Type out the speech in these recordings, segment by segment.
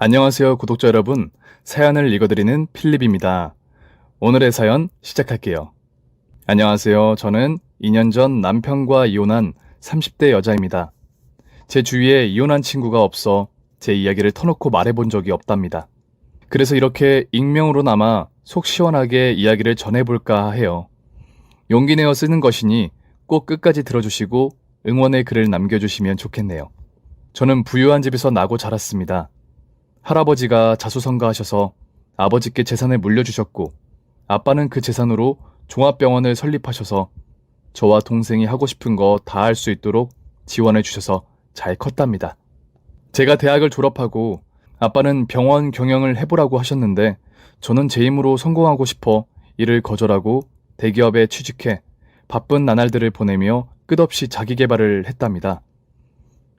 안녕하세요, 구독자 여러분. 사연을 읽어드리는 필립입니다. 오늘의 사연 시작할게요. 안녕하세요. 저는 2년 전 남편과 이혼한 30대 여자입니다. 제 주위에 이혼한 친구가 없어 제 이야기를 터놓고 말해본 적이 없답니다. 그래서 이렇게 익명으로나마 속 시원하게 이야기를 전해볼까 해요. 용기 내어 쓰는 것이니 꼭 끝까지 들어주시고 응원의 글을 남겨주시면 좋겠네요. 저는 부유한 집에서 나고 자랐습니다. 할아버지가 자수성가하셔서 아버지께 재산을 물려주셨고, 아빠는 그 재산으로 종합병원을 설립하셔서 저와 동생이 하고 싶은 거 다 할 수 있도록 지원해 주셔서 잘 컸답니다. 제가 대학을 졸업하고 아빠는 병원 경영을 해보라고 하셨는데, 저는 제 힘으로 성공하고 싶어 일을 거절하고 대기업에 취직해 바쁜 나날들을 보내며 끝없이 자기 개발을 했답니다.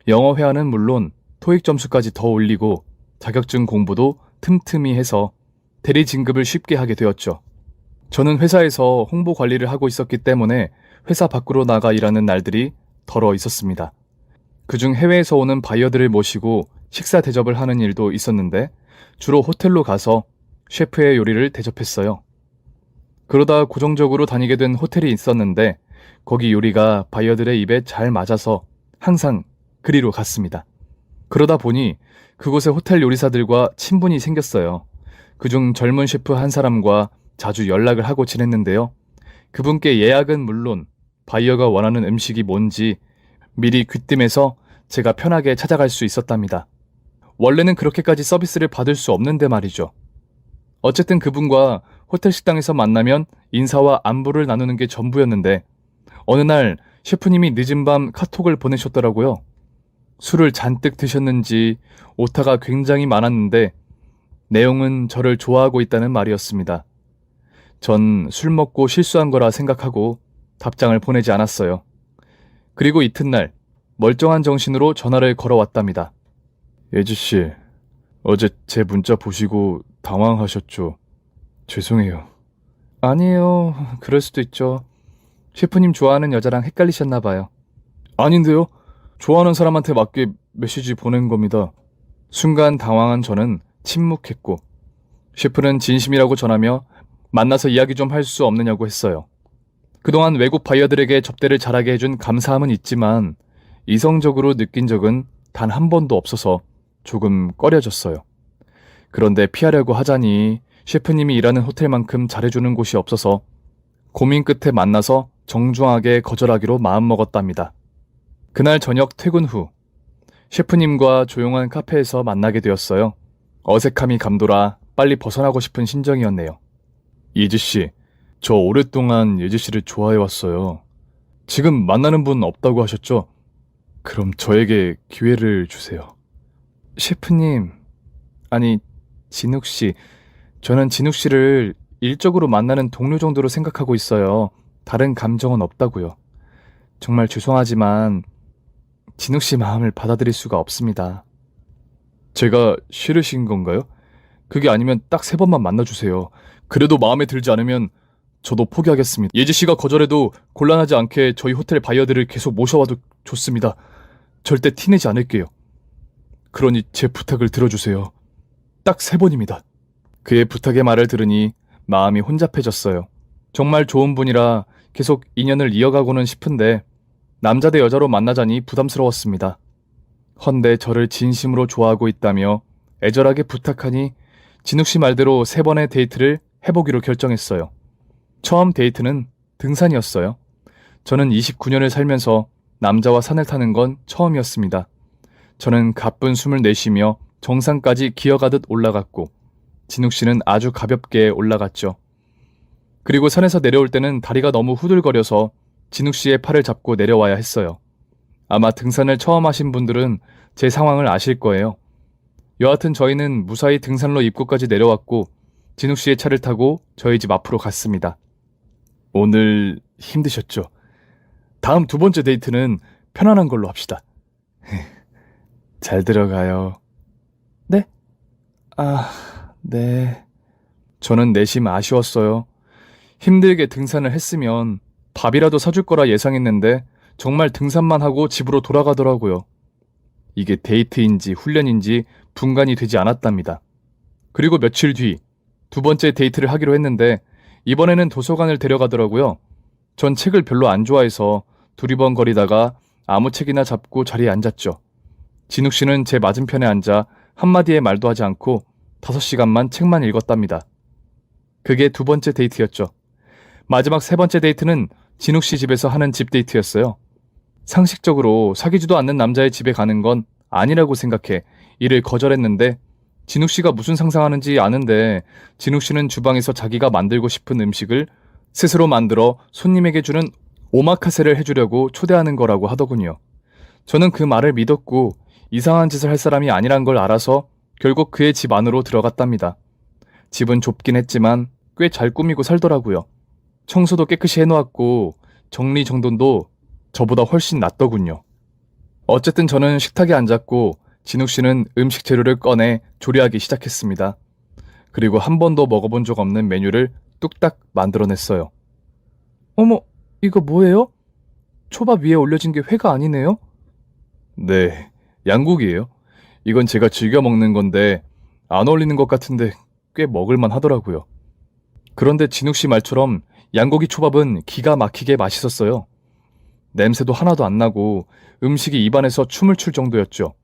영어 회화는 물론 토익 점수까지 더 올리고 자격증 공부도 틈틈이 해서 대리 진급을 쉽게 하게 되었죠. 저는 회사에서 홍보 관리를 하고 있었기 때문에 회사 밖으로 나가 일하는 날들이 덜어 있었습니다. 그중 해외에서 오는 바이어들을 모시고 식사 대접을 하는 일도 있었는데 주로 호텔로 가서 셰프의 요리를 대접했어요. 그러다 고정적으로 다니게 된 호텔이 있었는데 거기 요리가 바이어들의 입에 잘 맞아서 항상 그리로 갔습니다. 그러다 보니 그곳의 호텔 요리사들과 친분이 생겼어요. 그중 젊은 셰프 한 사람과 자주 연락을 하고 지냈는데요. 그분께 예약은 물론 바이어가 원하는 음식이 뭔지 미리 귀뜸해서 제가 편하게 찾아갈 수 있었답니다. 원래는 그렇게까지 서비스를 받을 수 없는데 말이죠. 어쨌든 그분과 호텔 식당에서 만나면 인사와 안부를 나누는 게 전부였는데 어느 날 셰프님이 늦은 밤 카톡을 보내셨더라고요. 술을 잔뜩 드셨는지 오타가 굉장히 많았는데 내용은 저를 좋아하고 있다는 말이었습니다. 전 술 먹고 실수한 거라 생각하고 답장을 보내지 않았어요. 그리고 이튿날 멀쩡한 정신으로 전화를 걸어왔답니다. 예지씨, 어제 제 문자 보시고 당황하셨죠? 죄송해요. 아니에요. 그럴 수도 있죠. 셰프님 좋아하는 여자랑 헷갈리셨나봐요. 아닌데요? 좋아하는 사람한테 맞게 메시지 보낸 겁니다. 순간 당황한 저는 침묵했고 셰프는 진심이라고 전하며 만나서 이야기 좀 할 수 없느냐고 했어요. 그동안 외국 바이어들에게 접대를 잘하게 해준 감사함은 있지만 이성적으로 느낀 적은 단 한 번도 없어서 조금 꺼려졌어요. 그런데 피하려고 하자니 셰프님이 일하는 호텔만큼 잘해주는 곳이 없어서 고민 끝에 만나서 정중하게 거절하기로 마음먹었답니다. 그날 저녁 퇴근 후 셰프님과 조용한 카페에서 만나게 되었어요. 어색함이 감돌아 빨리 벗어나고 싶은 심정이었네요. 예지씨, 저 오랫동안 예지씨를 좋아해왔어요. 지금 만나는 분 없다고 하셨죠? 그럼 저에게 기회를 주세요. 셰프님, 아니 진욱씨, 저는 진욱씨를 일적으로 만나는 동료 정도로 생각하고 있어요. 다른 감정은 없다고요. 정말 죄송하지만 진욱씨 마음을 받아들일 수가 없습니다. 제가 싫으신 건가요? 그게 아니면 딱 3번만 만나주세요. 그래도 마음에 들지 않으면 저도 포기하겠습니다. 예지씨가 거절해도 곤란하지 않게 저희 호텔 바이어들을 계속 모셔와도 좋습니다. 절대 티내지 않을게요. 그러니 제 부탁을 들어주세요. 딱 3번입니다. 그의 부탁의 말을 들으니 마음이 혼잡해졌어요. 정말 좋은 분이라 계속 인연을 이어가고는 싶은데 남자 대 여자로 만나자니 부담스러웠습니다. 헌데 저를 진심으로 좋아하고 있다며 애절하게 부탁하니 진욱씨 말대로 3번의 데이트를 해보기로 결정했어요. 처음 데이트는 등산이었어요. 저는 29년을 살면서 남자와 산을 타는 건 처음이었습니다. 저는 가쁜 숨을 내쉬며 정상까지 기어가듯 올라갔고 진욱씨는 아주 가볍게 올라갔죠. 그리고 산에서 내려올 때는 다리가 너무 후들거려서 진욱씨의 팔을 잡고 내려와야 했어요. 아마 등산을 처음 하신 분들은 제 상황을 아실 거예요. 여하튼 저희는 무사히 등산로 입구까지 내려왔고 진욱씨의 차를 타고 저희 집 앞으로 갔습니다. 오늘 힘드셨죠? 다음 2번째 데이트는 편안한 걸로 합시다. 잘 들어가요. 네? 네. 저는 내심 아쉬웠어요. 힘들게 등산을 했으면 밥이라도 사줄 거라 예상했는데 정말 등산만 하고 집으로 돌아가더라고요. 이게 데이트인지 훈련인지 분간이 되지 않았답니다. 그리고 며칠 뒤 두 번째 데이트를 하기로 했는데 이번에는 도서관을 데려가더라고요. 전 책을 별로 안 좋아해서 두리번거리다가 아무 책이나 잡고 자리에 앉았죠. 진욱 씨는 제 맞은편에 앉아 한마디의 말도 하지 않고 5시간만 책만 읽었답니다. 그게 두 번째 데이트였죠. 마지막 세 번째 데이트는 진욱 씨 집에서 하는 집 데이트였어요. 상식적으로 사귀지도 않는 남자의 집에 가는 건 아니라고 생각해 이를 거절했는데 진욱 씨가 무슨 상상하는지 아는데 진욱 씨는 주방에서 자기가 만들고 싶은 음식을 스스로 만들어 손님에게 주는 오마카세를 해주려고 초대하는 거라고 하더군요. 저는 그 말을 믿었고 이상한 짓을 할 사람이 아니란 걸 알아서 결국 그의 집 안으로 들어갔답니다. 집은 좁긴 했지만 꽤 잘 꾸미고 살더라고요. 청소도 깨끗이 해놓았고 정리정돈도 저보다 훨씬 낫더군요. 어쨌든 저는 식탁에 앉았고 진욱 씨는 음식 재료를 꺼내 조리하기 시작했습니다. 그리고 한 번도 먹어본 적 없는 메뉴를 뚝딱 만들어냈어요. 어머, 이거 뭐예요? 초밥 위에 올려진 게 회가 아니네요? 네, 양고기예요. 이건 제가 즐겨 먹는 건데 안 어울리는 것 같은데 꽤 먹을만 하더라고요. 그런데 진욱 씨 말처럼 양고기 초밥은 기가 막히게 맛있었어요. 냄새도 하나도 안 나고 음식이 입안에서 춤을 출 정도였죠.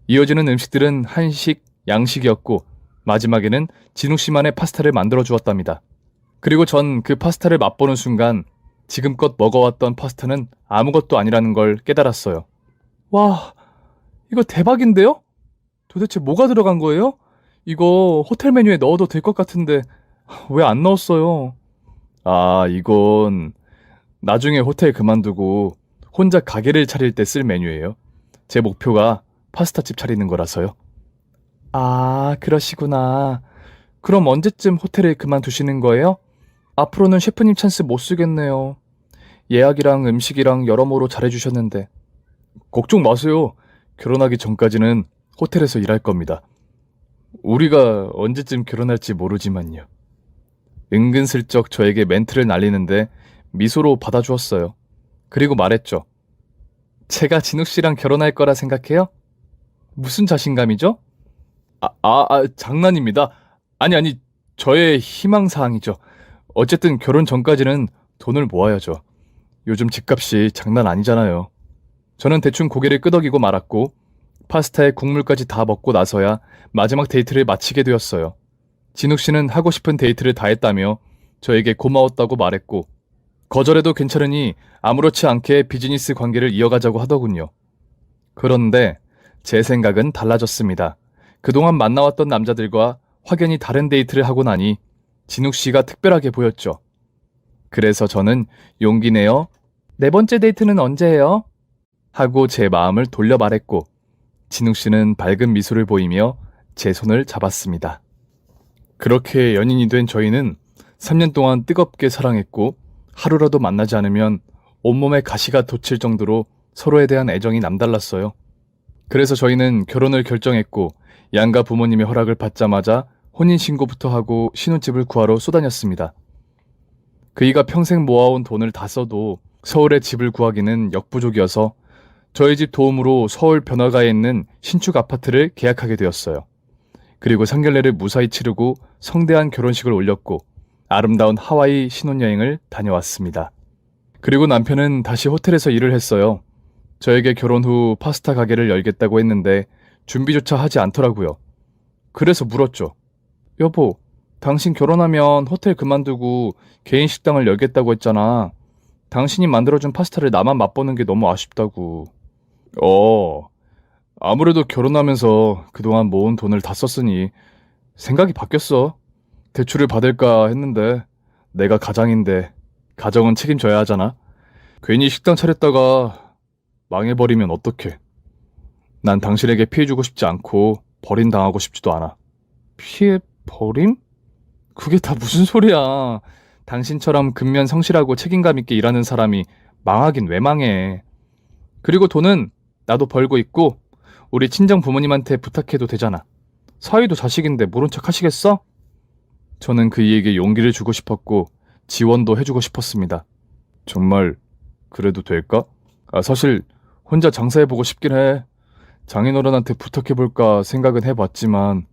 이어지는 음식들은 한식, 양식이었고 마지막에는 진욱 씨만의 파스타를 만들어 주었답니다. 그리고 전 그 파스타를 맛보는 순간 지금껏 먹어왔던 파스타는 아무것도 아니라는 걸 깨달았어요. 와, 이거 대박인데요? 도대체 뭐가 들어간 거예요? 이거 호텔 메뉴에 넣어도 될 것 같은데 왜 안 넣었어요? 아, 이건 나중에 호텔 그만두고 혼자 가게를 차릴 때 쓸 메뉴예요. 제 목표가 파스타집 차리는 거라서요. 아, 그러시구나. 그럼 언제쯤 호텔을 그만두시는 거예요? 앞으로는 셰프님 찬스 못 쓰겠네요. 예약이랑 음식이랑 여러모로 잘해주셨는데. 걱정 마세요. 결혼하기 전까지는 호텔에서 일할 겁니다. 우리가 언제쯤 결혼할지 모르지만요. 은근슬쩍 저에게 멘트를 날리는데 미소로 받아주었어요. 그리고 말했죠. 제가 진욱 씨랑 결혼할 거라 생각해요? 무슨 자신감이죠? 장난입니다. 아니, 저의 희망사항이죠. 어쨌든 결혼 전까지는 돈을 모아야죠. 요즘 집값이 장난 아니잖아요. 저는 대충 고개를 끄덕이고 말았고 파스타에 국물까지 다 먹고 나서야 마지막 데이트를 마치게 되었어요. 진욱 씨는 하고 싶은 데이트를 다 했다며 저에게 고마웠다고 말했고 거절해도 괜찮으니 아무렇지 않게 비즈니스 관계를 이어가자고 하더군요. 그런데 제 생각은 달라졌습니다. 그동안 만나왔던 남자들과 확연히 다른 데이트를 하고 나니 진욱 씨가 특별하게 보였죠. 그래서 저는 용기 내어 네 번째 데이트는 언제 해요? 하고 제 마음을 돌려 말했고 진욱 씨는 밝은 미소를 보이며 제 손을 잡았습니다. 그렇게 연인이 된 저희는 3년 동안 뜨겁게 사랑했고 하루라도 만나지 않으면 온몸에 가시가 돋칠 정도로 서로에 대한 애정이 남달랐어요. 그래서 저희는 결혼을 결정했고 양가 부모님의 허락을 받자마자 혼인신고부터 하고 신혼집을 구하러 쏘다녔습니다. 그이가 평생 모아온 돈을 다 써도 서울에 집을 구하기는 역부족이어서 저희 집 도움으로 서울 변화가에 있는 신축 아파트를 계약하게 되었어요. 그리고 상견례를 무사히 치르고 성대한 결혼식을 올렸고 아름다운 하와이 신혼여행을 다녀왔습니다. 그리고 남편은 다시 호텔에서 일을 했어요. 저에게 결혼 후 파스타 가게를 열겠다고 했는데 준비조차 하지 않더라고요. 그래서 물었죠. 여보, 당신 결혼하면 호텔 그만두고 개인 식당을 열겠다고 했잖아. 당신이 만들어준 파스타를 나만 맛보는 게 너무 아쉽다고. 아무래도 결혼하면서 그동안 모은 돈을 다 썼으니 생각이 바뀌었어. 대출을 받을까 했는데 내가 가장인데 가정은 책임져야 하잖아. 괜히 식당 차렸다가 망해버리면 어떡해. 난 당신에게 피해주고 싶지 않고 버림당하고 싶지도 않아. 피해 버림? 그게 다 무슨 소리야. 당신처럼 근면 성실하고 책임감 있게 일하는 사람이 망하긴 왜 망해. 그리고 돈은 나도 벌고 있고 우리 친정 부모님한테 부탁해도 되잖아. 사위도 자식인데 모른 척 하시겠어? 저는 그이에게 용기를 주고 싶었고 지원도 해주고 싶었습니다. 정말 그래도 될까? 사실 혼자 장사해보고 싶긴 해. 장인어른한테 부탁해볼까 생각은 해봤지만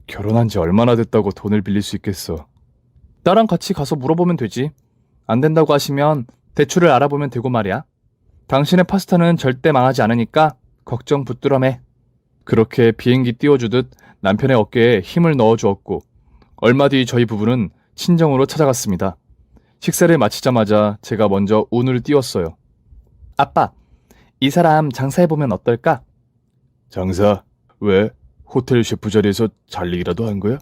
결혼한 지 얼마나 됐다고 돈을 빌릴 수 있겠어. 나랑 같이 가서 물어보면 되지. 안 된다고 하시면 대출을 알아보면 되고 말이야. 당신의 파스타는 절대 망하지 않으니까 걱정 붙들어 매. 그렇게 비행기 띄워주듯 남편의 어깨에 힘을 넣어주었고 얼마 뒤 저희 부부는 친정으로 찾아갔습니다. 식사를 마치자마자 제가 먼저 운을 띄웠어요. 아빠, 이 사람 장사해보면 어떨까? 장사? 왜? 호텔 셰프 자리에서 잘리기라도 한 거야?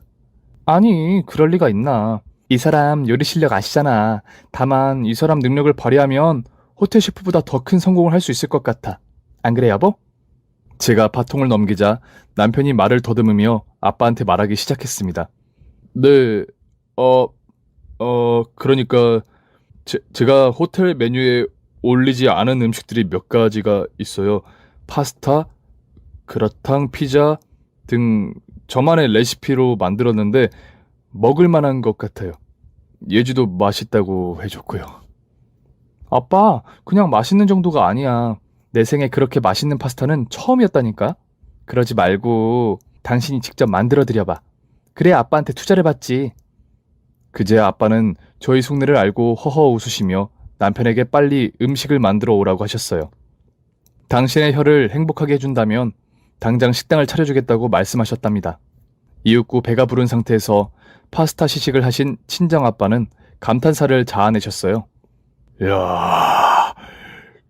아니, 그럴 리가 있나. 이 사람 요리 실력 아시잖아. 다만 이 사람 능력을 발휘하면 호텔 셰프보다 더 큰 성공을 할 수 있을 것 같아. 안 그래, 여보? 제가 바통을 넘기자 남편이 말을 더듬으며 아빠한테 말하기 시작했습니다. 네, 그러니까 제가 호텔 메뉴에 올리지 않은 음식들이 몇 가지가 있어요. 파스타, 그라탕, 피자 등 저만의 레시피로 만들었는데 먹을 만한 것 같아요. 예지도 맛있다고 해줬고요. 아빠, 그냥 맛있는 정도가 아니야. 내 생에 그렇게 맛있는 파스타는 처음이었다니까? 그러지 말고 당신이 직접 만들어 드려봐. 그래 아빠한테 투자를 받지. 그제 아빠는 저희 속내를 알고 허허 웃으시며 남편에게 빨리 음식을 만들어 오라고 하셨어요. 당신의 혀를 행복하게 해준다면 당장 식당을 차려주겠다고 말씀하셨답니다. 이윽고 배가 부른 상태에서 파스타 시식을 하신 친정아빠는 감탄사를 자아내셨어요. 이야,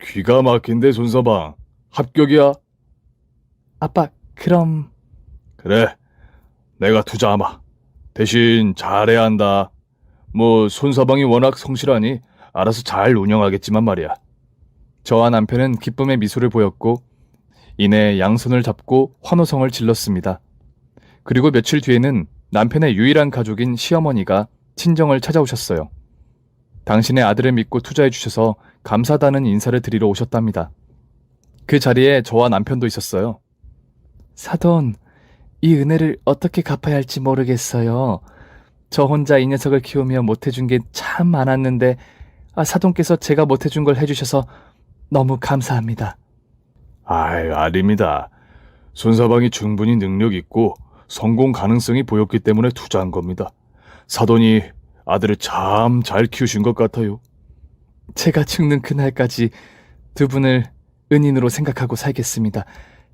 귀가 막힌데 손서방. 합격이야. 아빠, 그럼... 그래, 내가 투자하마. 대신 잘해야 한다. 뭐 손서방이 워낙 성실하니 알아서 잘 운영하겠지만 말이야. 저와 남편은 기쁨의 미소를 보였고 이내 양손을 잡고 환호성을 질렀습니다. 그리고 며칠 뒤에는 남편의 유일한 가족인 시어머니가 친정을 찾아오셨어요. 당신의 아들을 믿고 투자해 주셔서 감사하다는 인사를 드리러 오셨답니다. 그 자리에 저와 남편도 있었어요. 사돈, 이 은혜를 어떻게 갚아야 할지 모르겠어요. 저 혼자 이 녀석을 키우며 못해준 게 참 많았는데 사돈께서 제가 못해준 걸 해주셔서 너무 감사합니다. 아이, 아닙니다. 손서방이 충분히 능력 있고 성공 가능성이 보였기 때문에 투자한 겁니다. 사돈이 아들을 참 잘 키우신 것 같아요. 제가 죽는 그날까지 두 분을 은인으로 생각하고 살겠습니다.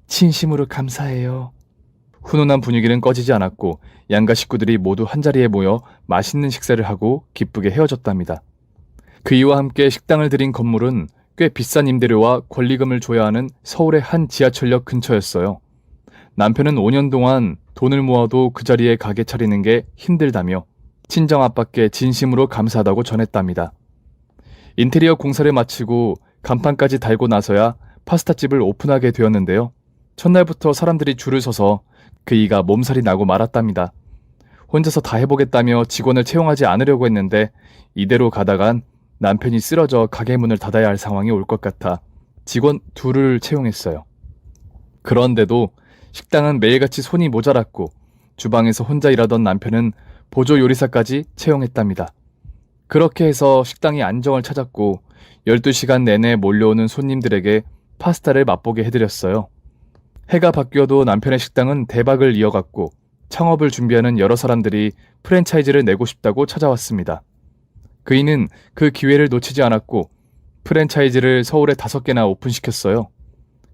진심으로 감사해요. 훈훈한 분위기는 꺼지지 않았고 양가 식구들이 모두 한자리에 모여 맛있는 식사를 하고 기쁘게 헤어졌답니다. 그 이와 함께 식당을 들인 건물은 꽤 비싼 임대료와 권리금을 줘야 하는 서울의 한 지하철역 근처였어요. 남편은 5년 동안 돈을 모아도 그 자리에 가게 차리는 게 힘들다며 친정아빠께 진심으로 감사하다고 전했답니다. 인테리어 공사를 마치고 간판까지 달고 나서야 파스타집을 오픈하게 되었는데요. 첫날부터 사람들이 줄을 서서 그이가 몸살이 나고 말았답니다. 혼자서 다 해보겠다며 직원을 채용하지 않으려고 했는데 이대로 가다간 남편이 쓰러져 가게 문을 닫아야 할 상황이 올 것 같아 직원 둘을 채용했어요. 그런데도 식당은 매일같이 손이 모자랐고 주방에서 혼자 일하던 남편은 보조 요리사까지 채용했답니다. 그렇게 해서 식당이 안정을 찾았고 12시간 내내 몰려오는 손님들에게 파스타를 맛보게 해드렸어요. 해가 바뀌어도 남편의 식당은 대박을 이어갔고 창업을 준비하는 여러 사람들이 프랜차이즈를 내고 싶다고 찾아왔습니다. 그이는 그 기회를 놓치지 않았고 프랜차이즈를 서울에 5개나 오픈시켰어요.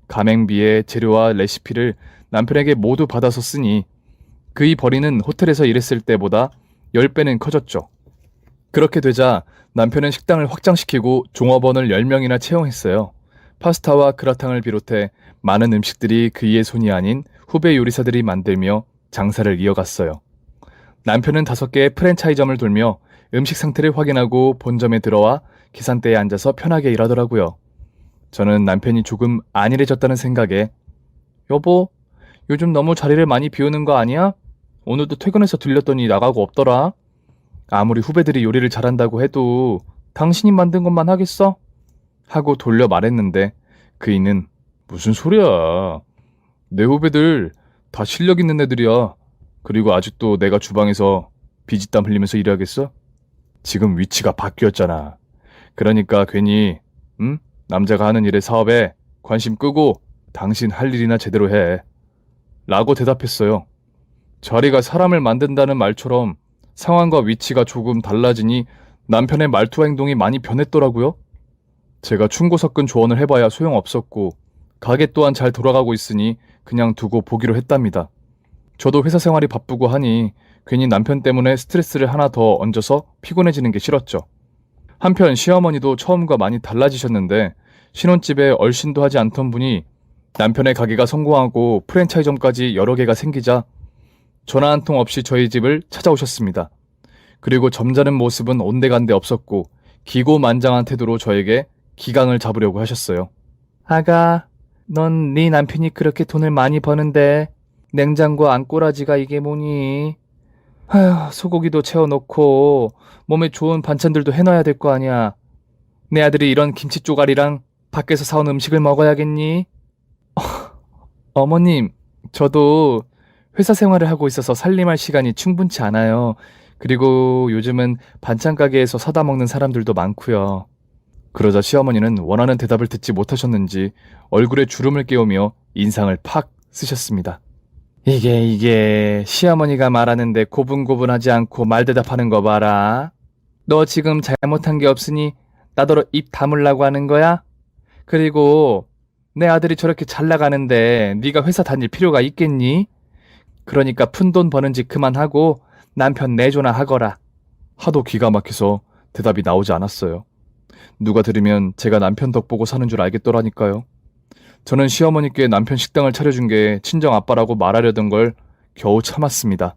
가맹비에 재료와 레시피를 남편에게 모두 받아서 쓰니 그이 벌이는 호텔에서 일했을 때보다 10배는 커졌죠. 그렇게 되자 남편은 식당을 확장시키고 종업원을 10명이나 채용했어요. 파스타와 그라탕을 비롯해 많은 음식들이 그이의 손이 아닌 후배 요리사들이 만들며 장사를 이어갔어요. 남편은 5개의 프랜차이점을 돌며 음식 상태를 확인하고 본점에 들어와 계산대에 앉아서 편하게 일하더라고요. 저는 남편이 조금 안일해졌다는 생각에 여보, 요즘 너무 자리를 많이 비우는 거 아니야? 오늘도 퇴근해서 들렸더니 나가고 없더라. 아무리 후배들이 요리를 잘한다고 해도 당신이 만든 것만 하겠어? 하고 돌려 말했는데 그이는 무슨 소리야. 내 후배들 다 실력 있는 애들이야. 그리고 아직도 내가 주방에서 비지땀 흘리면서 일하겠어? 지금 위치가 바뀌었잖아. 그러니까 괜히 남자가 하는 일에 사업에 관심 끄고 당신 할 일이나 제대로 해. 라고 대답했어요. 자리가 사람을 만든다는 말처럼 상황과 위치가 조금 달라지니 남편의 말투와 행동이 많이 변했더라고요. 제가 충고섞은 조언을 해봐야 소용없었고 가게 또한 잘 돌아가고 있으니 그냥 두고 보기로 했답니다. 저도 회사 생활이 바쁘고 하니 괜히 남편 때문에 스트레스를 하나 더 얹어서 피곤해지는 게 싫었죠. 한편 시어머니도 처음과 많이 달라지셨는데 신혼집에 얼씬도 하지 않던 분이 남편의 가게가 성공하고 프랜차이점까지 여러 개가 생기자 전화 한 통 없이 저희 집을 찾아오셨습니다. 그리고 점잖은 모습은 온데간데 없었고 기고만장한 태도로 저에게 기강을 잡으려고 하셨어요. 아가, 넌 네 남편이 그렇게 돈을 많이 버는데 냉장고 안꼬라지가 이게 뭐니? 아휴, 소고기도 채워놓고 몸에 좋은 반찬들도 해놔야 될 거 아니야. 내 아들이 이런 김치 쪼가리랑 밖에서 사온 음식을 먹어야겠니? 어머님, 저도 회사 생활을 하고 있어서 살림할 시간이 충분치 않아요. 그리고 요즘은 반찬 가게에서 사다 먹는 사람들도 많고요. 그러자 시어머니는 원하는 대답을 듣지 못하셨는지 얼굴에 주름을 끼우며 인상을 팍 쓰셨습니다. 이게 시어머니가 말하는데 고분고분하지 않고 말대답하는 거 봐라. 너 지금 잘못한 게 없으니 나더러 입 다물라고 하는 거야? 그리고 내 아들이 저렇게 잘 나가는데 네가 회사 다닐 필요가 있겠니? 그러니까 푼돈 버는 짓 그만하고 남편 내조나 하거라. 하도 기가 막혀서 대답이 나오지 않았어요. 누가 들으면 제가 남편 덕 보고 사는 줄 알겠더라니까요. 저는 시어머니께 남편 식당을 차려준 게 친정 아빠라고 말하려던 걸 겨우 참았습니다.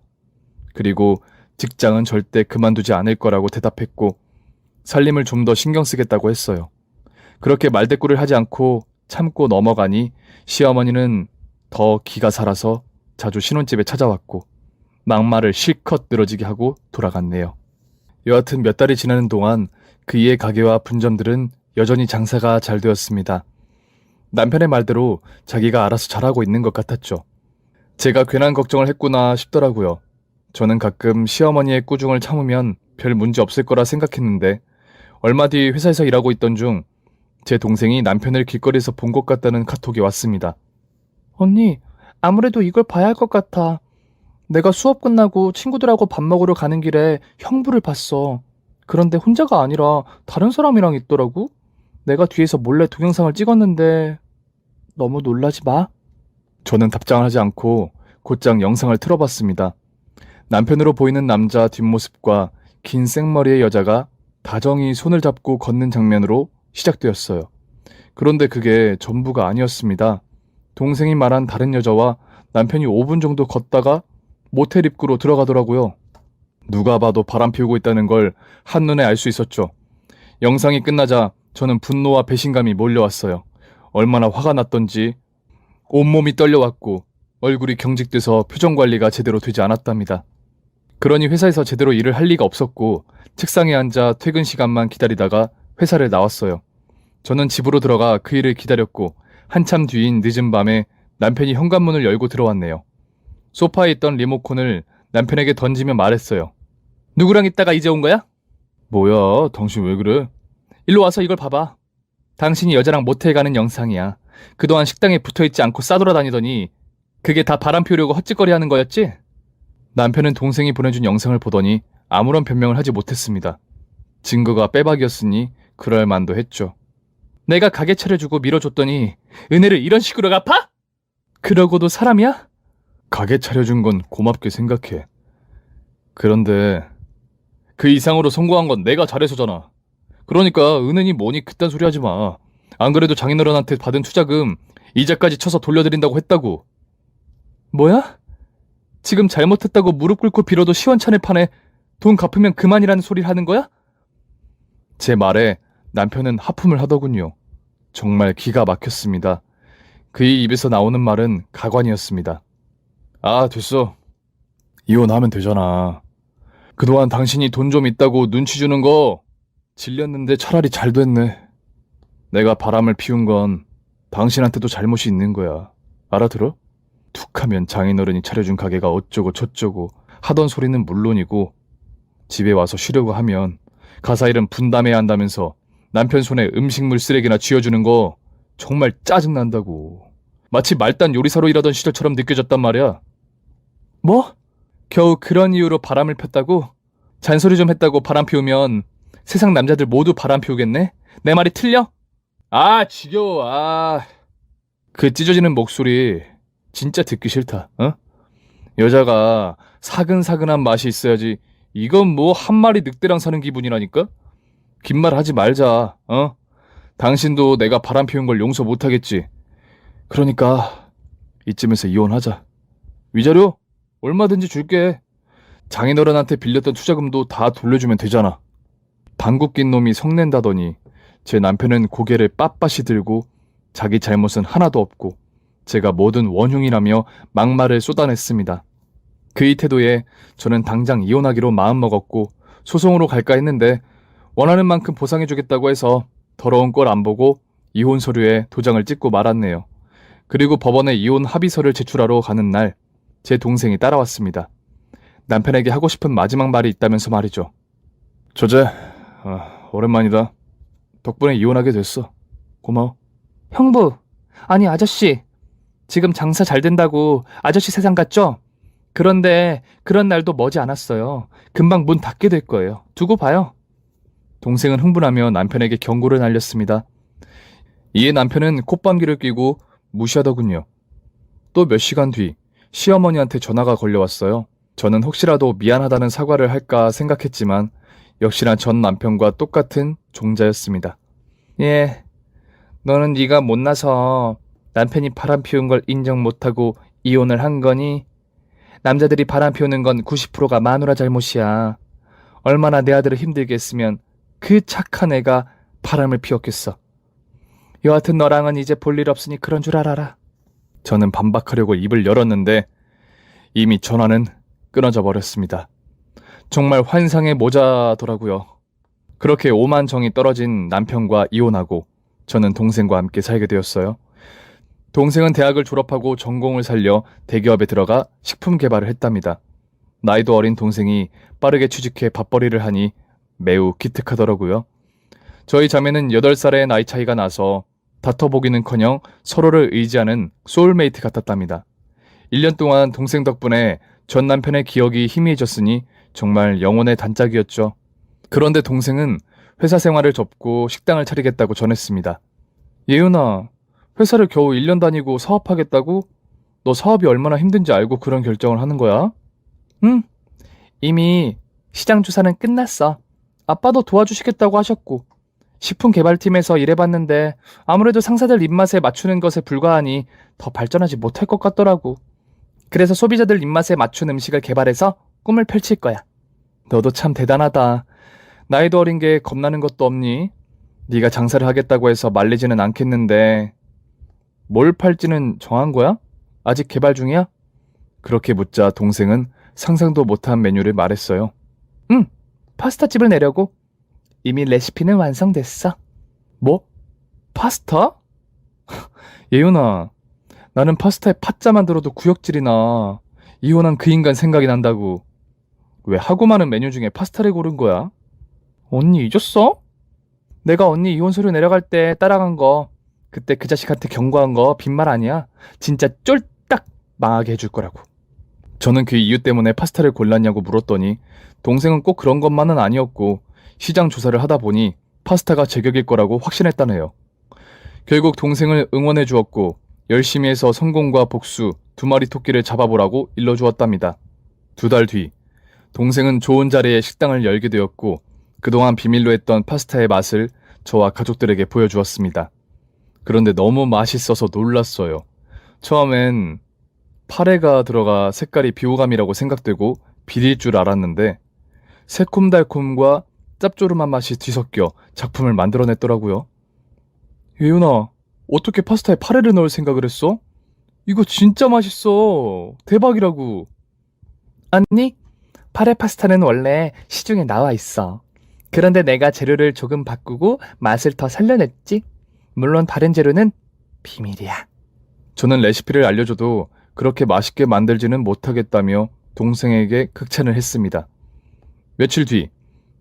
그리고 직장은 절대 그만두지 않을 거라고 대답했고 살림을 좀 더 신경 쓰겠다고 했어요. 그렇게 말대꾸를 하지 않고 참고 넘어가니 시어머니는 더 기가 살아서 자주 신혼집에 찾아왔고 막말을 실컷 늘어지게 하고 돌아갔네요. 여하튼 몇 달이 지나는 동안 그이의 가게와 분점들은 여전히 장사가 잘 되었습니다. 남편의 말대로 자기가 알아서 잘하고 있는 것 같았죠. 제가 괜한 걱정을 했구나 싶더라고요. 저는 가끔 시어머니의 꾸중을 참으면 별 문제 없을 거라 생각했는데 얼마 뒤 회사에서 일하고 있던 중 제 동생이 남편을 길거리에서 본 것 같다는 카톡이 왔습니다. 언니, 아무래도 이걸 봐야 할 것 같아. 내가 수업 끝나고 친구들하고 밥 먹으러 가는 길에 형부를 봤어. 그런데 혼자가 아니라 다른 사람이랑 있더라고. 내가 뒤에서 몰래 동영상을 찍었는데 너무 놀라지 마. 저는 답장을 하지 않고 곧장 영상을 틀어봤습니다. 남편으로 보이는 남자 뒷모습과 긴 생머리의 여자가 다정히 손을 잡고 걷는 장면으로 시작되었어요. 그런데 그게 전부가 아니었습니다. 동생이 말한 다른 여자와 남편이 5분 정도 걷다가 모텔 입구로 들어가더라고요. 누가 봐도 바람 피우고 있다는 걸 한눈에 알 수 있었죠. 영상이 끝나자 저는 분노와 배신감이 몰려왔어요. 얼마나 화가 났던지 온몸이 떨려왔고 얼굴이 경직돼서 표정 관리가 제대로 되지 않았답니다. 그러니 회사에서 제대로 일을 할 리가 없었고 책상에 앉아 퇴근 시간만 기다리다가 회사를 나왔어요. 저는 집으로 들어가 그 일을 기다렸고 한참 뒤인 늦은 밤에 남편이 현관문을 열고 들어왔네요. 소파에 있던 리모컨을 남편에게 던지며 말했어요. 누구랑 있다가 이제 온 거야? 뭐야, 당신 왜 그래? 일로 와서 이걸 봐봐. 당신이 여자랑 모텔 가는 영상이야. 그동안 식당에 붙어있지 않고 싸돌아다니더니 그게 다 바람 피우려고 헛짓거리 하는 거였지? 남편은 동생이 보내준 영상을 보더니 아무런 변명을 하지 못했습니다. 증거가 빼박이었으니 그럴 만도 했죠. 내가 가게 차려주고 밀어줬더니 은혜를 이런 식으로 갚아? 그러고도 사람이야? 가게 차려준 건 고맙게 생각해. 그런데 그 이상으로 성공한 건 내가 잘해서잖아. 그러니까 은혜니 뭐니 그딴 소리 하지 마. 안 그래도 장인어른한테 받은 투자금 이자까지 쳐서 돌려드린다고 했다고. 뭐야? 지금 잘못했다고 무릎 꿇고 빌어도 시원찮을 판에 돈 갚으면 그만이라는 소리를 하는 거야? 제 말에 남편은 하품을 하더군요. 정말 기가 막혔습니다. 그의 입에서 나오는 말은 가관이었습니다. 아, 됐어. 이혼하면 되잖아. 그동안 당신이 돈 좀 있다고 눈치 주는 거 질렸는데 차라리 잘 됐네. 내가 바람을 피운 건 당신한테도 잘못이 있는 거야. 알아들어? 툭하면 장인어른이 차려준 가게가 어쩌고 저쩌고 하던 소리는 물론이고 집에 와서 쉬려고 하면 가사일은 분담해야 한다면서 남편 손에 음식물 쓰레기나 쥐어주는 거 정말 짜증난다고. 마치 말단 요리사로 일하던 시절처럼 느껴졌단 말이야. 뭐? 겨우 그런 이유로 바람을 폈다고? 잔소리 좀 했다고 바람 피우면 세상 남자들 모두 바람 피우겠네? 내 말이 틀려? 아, 지겨워. 그 찢어지는 목소리 진짜 듣기 싫다. 어? 여자가 사근사근한 맛이 있어야지. 이건 뭐 한 마리 늑대랑 사는 기분이라니까? 긴 말 하지 말자. 어? 당신도 내가 바람 피운 걸 용서 못하겠지. 그러니까 이쯤에서 이혼하자. 위자료 얼마든지 줄게. 장인어른한테 빌렸던 투자금도 다 돌려주면 되잖아. 방귀 낀 놈이 성낸다더니 제 남편은 고개를 빳빳이 들고 자기 잘못은 하나도 없고 제가 뭐든 원흉이라며 막말을 쏟아냈습니다. 그의 태도에 저는 당장 이혼하기로 마음먹었고 소송으로 갈까 했는데 원하는 만큼 보상해주겠다고 해서 더러운 꼴 안 보고 이혼 서류에 도장을 찍고 말았네요. 그리고 법원에 이혼 합의서를 제출하러 가는 날 제 동생이 따라왔습니다. 남편에게 하고 싶은 마지막 말이 있다면서 말이죠. 조제, 오랜만이다. 덕분에 이혼하게 됐어. 고마워. 형부, 아니 아저씨. 지금 장사 잘 된다고 아저씨 세상 같죠? 그런데 그런 날도 머지 않았어요. 금방 문 닫게 될 거예요. 두고 봐요. 동생은 흥분하며 남편에게 경고를 날렸습니다. 이에 남편은 콧방귀를 뀌고 무시하더군요. 또 몇 시간 뒤 시어머니한테 전화가 걸려왔어요. 저는 혹시라도 미안하다는 사과를 할까 생각했지만 역시나 전 남편과 똑같은 종자였습니다. 예, 너는 네가 못나서 남편이 바람 피운 걸 인정 못하고 이혼을 한 거니? 남자들이 바람 피우는 건 90%가 마누라 잘못이야. 얼마나 내 아들을 힘들게 했으면 그 착한 애가 바람을 피웠겠어. 여하튼 너랑은 이제 볼 일 없으니 그런 줄 알아라. 저는 반박하려고 입을 열었는데 이미 전화는 끊어져 버렸습니다. 정말 환상의 모자더라고요. 그렇게 오만 정이 떨어진 남편과 이혼하고 저는 동생과 함께 살게 되었어요. 동생은 대학을 졸업하고 전공을 살려 대기업에 들어가 식품 개발을 했답니다. 나이도 어린 동생이 빠르게 취직해 밥벌이를 하니 매우 기특하더라고요. 저희 자매는 8살의 나이 차이가 나서 다퉈보기는커녕 서로를 의지하는 소울메이트 같았답니다. 1년 동안 동생 덕분에 전 남편의 기억이 희미해졌으니 정말 영혼의 단짝이었죠. 그런데 동생은 회사 생활을 접고 식당을 차리겠다고 전했습니다. 예은아, 회사를 겨우 1년 다니고 사업하겠다고? 너 사업이 얼마나 힘든지 알고 그런 결정을 하는 거야? 응, 이미 시장 조사는 끝났어. 아빠도 도와주시겠다고 하셨고 식품 개발팀에서 일해봤는데 아무래도 상사들 입맛에 맞추는 것에 불과하니 더 발전하지 못할 것 같더라고. 그래서 소비자들 입맛에 맞춘 음식을 개발해서 꿈을 펼칠 거야. 너도 참 대단하다. 나이도 어린 게 겁나는 것도 없니? 네가 장사를 하겠다고 해서 말리지는 않겠는데 뭘 팔지는 정한 거야? 아직 개발 중이야? 그렇게 묻자 동생은 상상도 못한 메뉴를 말했어요. 응, 파스타집을 내려고. 이미 레시피는 완성됐어. 뭐? 파스타? 예윤아, 나는 파스타에 파자만 들어도 구역질이나. 이혼한 그 인간 생각이 난다고. 왜 하고 많은 메뉴 중에 파스타를 고른 거야? 언니 잊었어? 내가 언니 이혼 서류 내려갈 때 따라간 거, 그때 그 자식한테 경고한 거 빈말 아니야. 진짜 쫄딱 망하게 해줄 거라고. 저는 그 이유 때문에 파스타를 골랐냐고 물었더니 동생은 꼭 그런 것만은 아니었고 시장 조사를 하다 보니 파스타가 제격일 거라고 확신했다네요. 결국 동생을 응원해 주었고 열심히 해서 성공과 복수 2마리 토끼를 잡아보라고 일러주었답니다. 2달 뒤 동생은 좋은 자리에 식당을 열게 되었고 그동안 비밀로 했던 파스타의 맛을 저와 가족들에게 보여주었습니다. 그런데 너무 맛있어서 놀랐어요. 처음엔 파래가 들어가 색깔이 비호감이라고 생각되고 비릴 줄 알았는데 새콤달콤과 짭조름한 맛이 뒤섞여 작품을 만들어냈더라고요. 예윤아, 어떻게 파스타에 파래를 넣을 생각을 했어? 이거 진짜 맛있어. 대박이라고. 아니, 파래 파스타는 원래 시중에 나와 있어. 그런데 내가 재료를 조금 바꾸고 맛을 더 살려냈지. 물론 다른 재료는 비밀이야. 저는 레시피를 알려줘도 그렇게 맛있게 만들지는 못하겠다며 동생에게 극찬을 했습니다. 며칠 뒤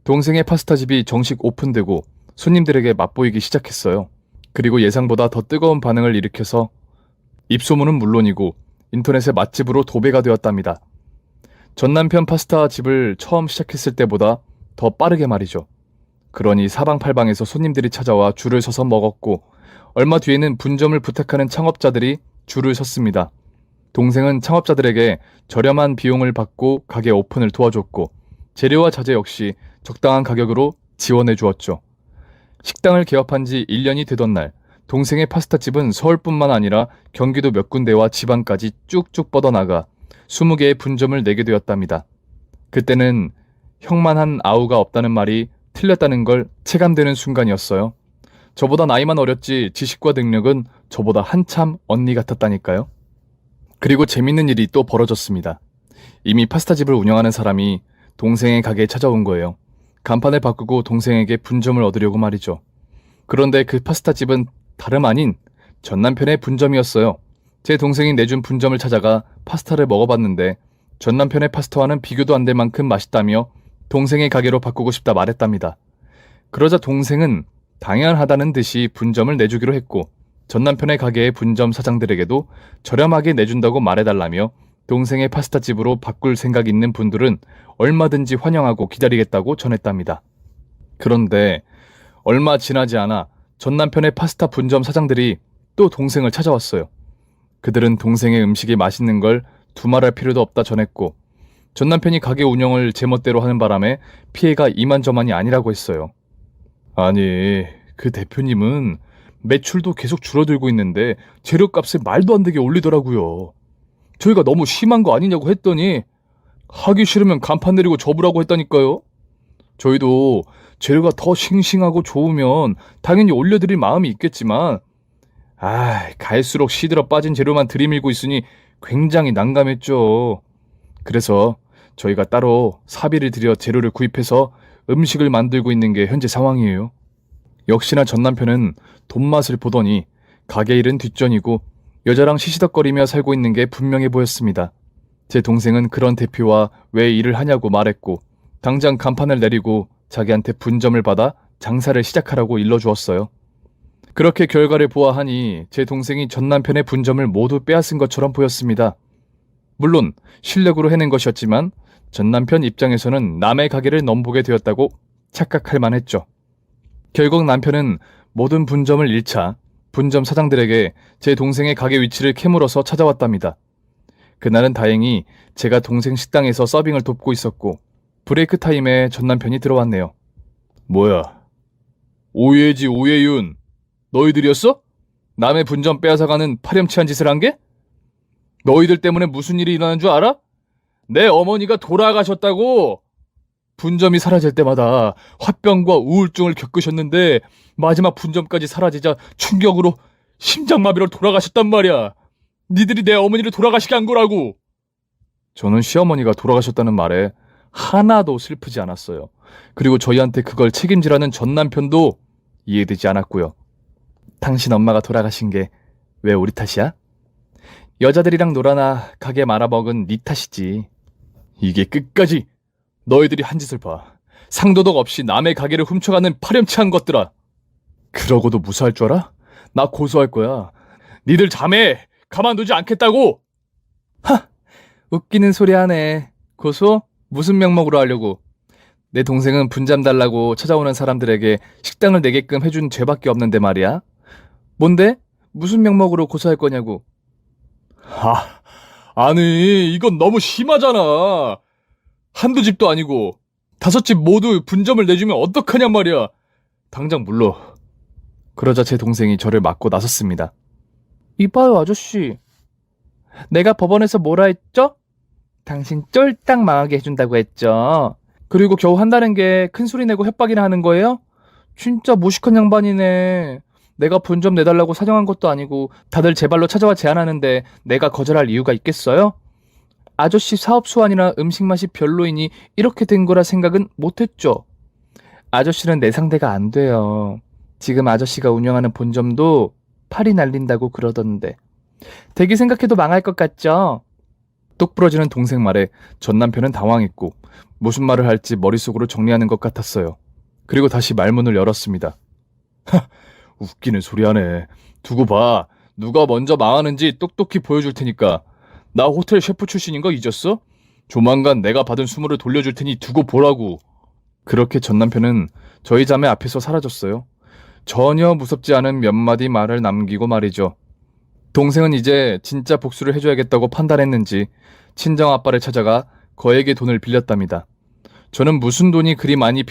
동생의 파스타집이 정식 오픈되고 손님들에게 맛보이기 시작했어요. 그리고 예상보다 더 뜨거운 반응을 일으켜서 입소문은 물론이고 인터넷의 맛집으로 도배가 되었답니다. 전 남편 파스타 집을 처음 시작했을 때보다 더 빠르게 말이죠. 그러니 사방팔방에서 손님들이 찾아와 줄을 서서 먹었고 얼마 뒤에는 분점을 부탁하는 창업자들이 줄을 섰습니다. 동생은 창업자들에게 저렴한 비용을 받고 가게 오픈을 도와줬고 재료와 자재 역시 적당한 가격으로 지원해 주었죠. 식당을 개업한 지 1년이 되던 날 동생의 파스타집은 서울뿐만 아니라 경기도 몇 군데와 지방까지 쭉쭉 뻗어나가 20개의 분점을 내게 되었답니다. 그때는 형만 한 아우가 없다는 말이 틀렸다는 걸 체감되는 순간이었어요. 저보다 나이만 어렸지 지식과 능력은 저보다 한참 언니 같았다니까요. 그리고 재밌는 일이 또 벌어졌습니다. 이미 파스타집을 운영하는 사람이 동생의 가게에 찾아온 거예요. 간판을 바꾸고 동생에게 분점을 얻으려고 말이죠. 그런데 그 파스타집은 다름 아닌 전 남편의 분점이었어요. 제 동생이 내준 분점을 찾아가 파스타를 먹어봤는데 전 남편의 파스타와는 비교도 안 될 만큼 맛있다며 동생의 가게로 바꾸고 싶다 말했답니다. 그러자 동생은 당연하다는 듯이 분점을 내주기로 했고 전 남편의 가게의 분점 사장들에게도 저렴하게 내준다고 말해달라며 동생의 파스타집으로 바꿀 생각 있는 분들은 얼마든지 환영하고 기다리겠다고 전했답니다. 그런데 얼마 지나지 않아 전 남편의 파스타 분점 사장들이 또 동생을 찾아왔어요. 그들은 동생의 음식이 맛있는 걸 두말할 필요도 없다 전했고 전 남편이 가게 운영을 제멋대로 하는 바람에 피해가 이만저만이 아니라고 했어요. 아니, 그 대표님은 매출도 계속 줄어들고 있는데 재료값을 말도 안 되게 올리더라고요. 저희가 너무 심한 거 아니냐고 했더니 하기 싫으면 간판 내리고 접으라고 했다니까요. 저희도 재료가 더 싱싱하고 좋으면 당연히 올려드릴 마음이 있겠지만 갈수록 시들어 빠진 재료만 들이밀고 있으니 굉장히 난감했죠. 그래서 저희가 따로 사비를 들여 재료를 구입해서 음식을 만들고 있는 게 현재 상황이에요. 역시나 전 남편은 돈맛을 보더니 가게 일은 뒷전이고 여자랑 시시덕거리며 살고 있는 게 분명해 보였습니다. 제 동생은 그런 대표와 왜 일을 하냐고 말했고 당장 간판을 내리고 자기한테 분점을 받아 장사를 시작하라고 일러주었어요. 그렇게 결과를 보아하니 제 동생이 전 남편의 분점을 모두 빼앗은 것처럼 보였습니다. 물론 실력으로 해낸 것이었지만 전 남편 입장에서는 남의 가게를 넘보게 되었다고 착각할 만했죠. 결국 남편은 모든 분점을 잃자 분점 사장들에게 제 동생의 가게 위치를 캐물어서 찾아왔답니다. 그날은 다행히 제가 동생 식당에서 서빙을 돕고 있었고 브레이크 타임에 전 남편이 들어왔네요. 뭐야? 오예지 오예윤. 너희들이었어? 남의 분점 빼앗아가는 파렴치한 짓을 한 게? 너희들 때문에 무슨 일이 일어나는 줄 알아? 내 어머니가 돌아가셨다고! 분점이 사라질 때마다 화병과 우울증을 겪으셨는데 마지막 분점까지 사라지자 충격으로 심장마비로 돌아가셨단 말이야. 니들이 내 어머니를 돌아가시게 한 거라고. 저는 시어머니가 돌아가셨다는 말에 하나도 슬프지 않았어요. 그리고 저희한테 그걸 책임지라는 전 남편도 이해되지 않았고요. 당신 엄마가 돌아가신 게 왜 우리 탓이야? 여자들이랑 놀아나 가게 말아먹은 네 탓이지. 이게 끝까지 너희들이 한 짓을 봐. 상도덕 없이 남의 가게를 훔쳐가는 파렴치한 것들아. 그러고도 무사할 줄 알아? 나 고소할 거야. 니들 자매 가만두지 않겠다고. 하! 웃기는 소리 하네. 고소? 무슨 명목으로 하려고? 내 동생은 분점 달라고 찾아오는 사람들에게 식당을 내게끔 해준 죄밖에 없는데 말이야. 뭔데? 무슨 명목으로 고소할 거냐고. 아니 이건 너무 심하잖아. 한두 집도 아니고 5집 모두 분점을 내주면 어떡하냔 말이야. 당장 물러. 그러자 제 동생이 저를 맞고 나섰습니다. 이봐요 아저씨. 내가 법원에서 뭐라 했죠? 당신 쫄딱 망하게 해준다고 했죠. 그리고 겨우 한다는 게 큰 소리 내고 협박이나 하는 거예요? 진짜 무식한 양반이네. 내가 분점 내달라고 사정한 것도 아니고 다들 제 발로 찾아와 제안하는데 내가 거절할 이유가 있겠어요? 아저씨 사업 수완이나 음식 맛이 별로이니 이렇게 된 거라 생각은 못했죠. 아저씨는 내 상대가 안 돼요. 지금 아저씨가 운영하는 본점도 팔이 날린다고 그러던데. 되게 생각해도 망할 것 같죠? 똑 부러지는 동생 말에 전 남편은 당황했고 무슨 말을 할지 머릿속으로 정리하는 것 같았어요. 그리고 다시 말문을 열었습니다. 웃기는 소리 하네. 두고 봐. 누가 먼저 망하는지 똑똑히 보여줄 테니까. 나 호텔 셰프 출신인 거 잊었어? 조만간 내가 받은 수모를 돌려줄 테니 두고 보라고. 그렇게 전 남편은 저희 자매 앞에서 사라졌어요. 전혀 무섭지 않은 몇 마디 말을 남기고 말이죠. 동생은 이제 진짜 복수를 해줘야겠다고 판단했는지 친정 아빠를 찾아가 거액의 돈을 빌렸답니다. 저는 무슨 돈이 그리 많이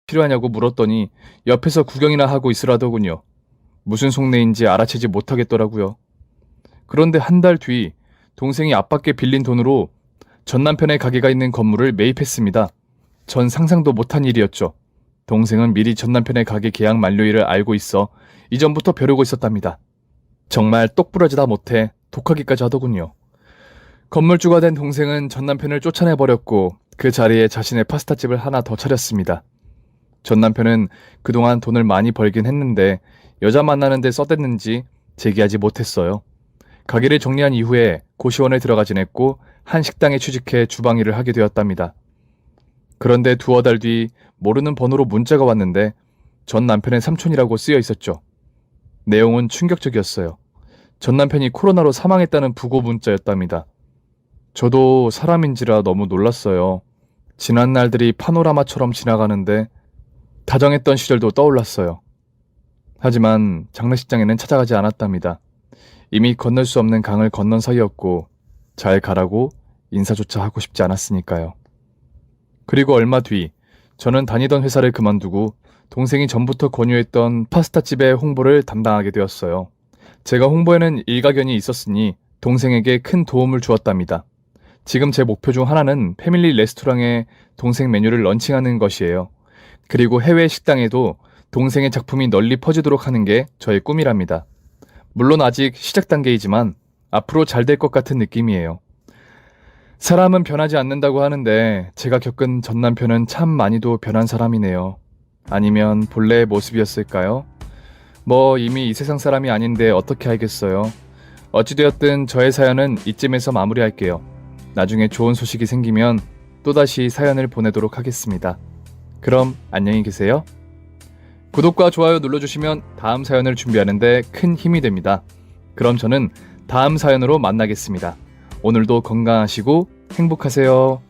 필요하냐고 물었더니 옆에서 구경이나 하고 있으라더군요. 무슨 속내인지 알아채지 못하겠더라고요. 그런데 한 달 뒤 동생이 아빠께 빌린 돈으로 전 남편의 가게가 있는 건물을 매입했습니다. 전 상상도 못한 일이었죠. 동생은 미리 전 남편의 가게 계약 만료일을 알고 있어 이전부터 벼르고 있었답니다. 정말 똑부러지다 못해 독하기까지 하더군요. 건물주가 된 동생은 전 남편을 쫓아내버렸고 그 자리에 자신의 파스타집을 하나 더 차렸습니다. 전 남편은 그동안 돈을 많이 벌긴 했는데 여자 만나는 데 써댔는지 재기하지 못했어요. 가게를 정리한 이후에 고시원에 들어가 지냈고 한 식당에 취직해 주방 일을 하게 되었답니다. 그런데 두어 달 뒤 모르는 번호로 문자가 왔는데 전 남편의 삼촌이라고 쓰여 있었죠. 내용은 충격적이었어요. 전 남편이 코로나로 사망했다는 부고 문자였답니다. 저도 사람인지라 너무 놀랐어요. 지난 날들이 파노라마처럼 지나가는데 다정했던 시절도 떠올랐어요. 하지만 장례식장에는 찾아가지 않았답니다. 이미 건널 수 없는 강을 건넌 사이였고 잘 가라고 인사조차 하고 싶지 않았으니까요. 그리고 얼마 뒤 저는 다니던 회사를 그만두고 동생이 전부터 권유했던 파스타집의 홍보를 담당하게 되었어요. 제가 홍보에는 일가견이 있었으니 동생에게 큰 도움을 주었답니다. 지금 제 목표 중 하나는 패밀리 레스토랑에 동생 메뉴를 런칭하는 것이에요. 그리고 해외 식당에도 동생의 작품이 널리 퍼지도록 하는 게 저의 꿈이랍니다. 물론 아직 시작 단계이지만 앞으로 잘 될 것 같은 느낌이에요. 사람은 변하지 않는다고 하는데 제가 겪은 전 남편은 참 많이도 변한 사람이네요. 아니면 본래의 모습이었을까요? 뭐 이미 이 세상 사람이 아닌데 어떻게 알겠어요. 어찌되었든 저의 사연은 이쯤에서 마무리할게요. 나중에 좋은 소식이 생기면 또다시 사연을 보내도록 하겠습니다. 그럼 안녕히 계세요. 구독과 좋아요 눌러주시면 다음 사연을 준비하는데 큰 힘이 됩니다. 그럼 저는 다음 사연으로 만나겠습니다. 오늘도 건강하시고 행복하세요.